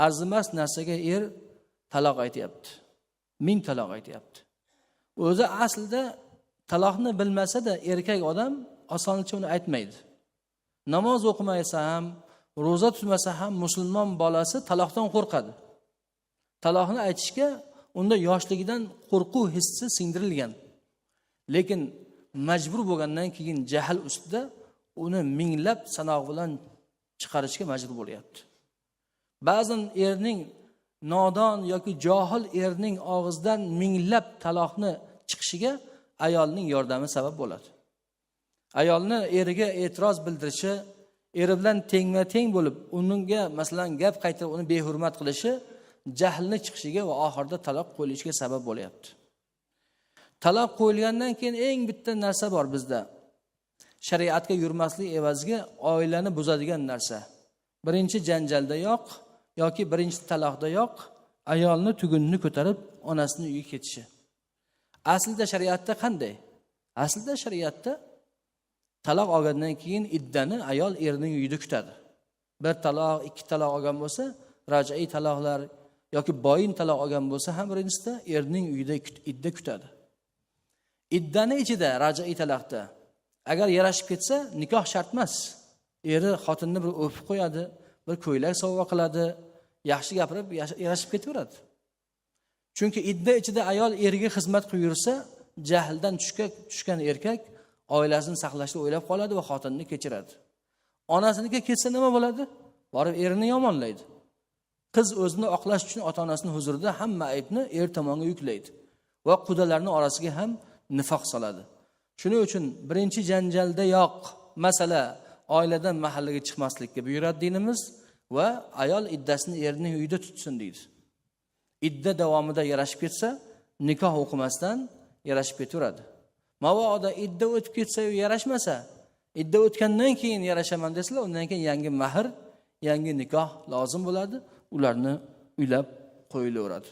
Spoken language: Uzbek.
arzimas narsaga taloq aytyapti. 1000 taloq aytyapti. O'zi aslida taloqni bilmasa-da erkak odam osonlikcha uni aytmaydi. Namoz o'qimasa ham, roza tutmasa ham musulmon bolasi taloqdan qo'rqadi. Taloqni aytishga unda yoshligidan qo'rquv hissi singdirilgan. Lekin majbur bo'lgandan keyin jahl ustida uni minglab sanoq bilan chiqarishga majbur bo'lyapti. Ba'zan erning nodon yoki johil erning og'zidan minglab taloqni chiqishiga ayolning yordami sabab bo'ladi. Ayolni eriga e'tiroz bildirishi, eri bilan tengma-teng bo'lib, uningga masalan gap qaytarib uni behurmat qilishi jahlni chiqishiga va oxirida taloq qo'yilishiga sabab bo'lyapti. Taloq qo'yilgandan keyin eng bitta narsa bor bizda. Shariatga yurmaslik evaziga oilani buzadigan narsa. Birinchi janjalda yo'q yoki birinchi taloqda yo'q, ayolni tugunni ko'tarib onasining uyiga ketishi. Aslida shariatda qanday? Aslida shariatda taloq olgandan keyin iddani ayol erining uyida kutadi. Bir taloq, ikki taloq olgan bo'lsa, raj'iy taloqlar yoki boyin taloq olgan bo'lsa ham birinchisida erining uyida idda kutadi. Iddani ichida raj'iy taloqda agar yarashib ketsa, nikoh shart emas. Eri xotinni bir o'pib qo'yadi, bir ko'ylak sovg'a qiladi, yaxshi gapirib yarashib ketaveradi. Chunki idda ichida ayol eriga xizmat qilib yursa, jahldan tushgan erkak oilasini saqlashni o'ylab qoladi va xotinni kechiradi. Onasiniga ketsa nima bo'ladi? Borib erini yomonlaydi. Qiz o'zini oqlash uchun ota-onasining huzurida hamma aybni er tomonga yuklaydi va qudalarning orasiga ham nifoq soladi. Shuning uchun birinchi janjalda yo'q masala oiladan mahallaga chiqmaslikka buyuradi dinimiz va ayol iddasini erining uyida tutsin deydi. Idda davomida yarashib ketsa, nikoh o'qimasdan yarashib ketaveradi. Mabodo idda o'tib ketsa yu yarashmasa, idda o'tgandan keyin yarashaman desalar, undan keyin yangi mahr, yangi nikoh lozim bo'ladi, ularni uylab qo'yilaveradi.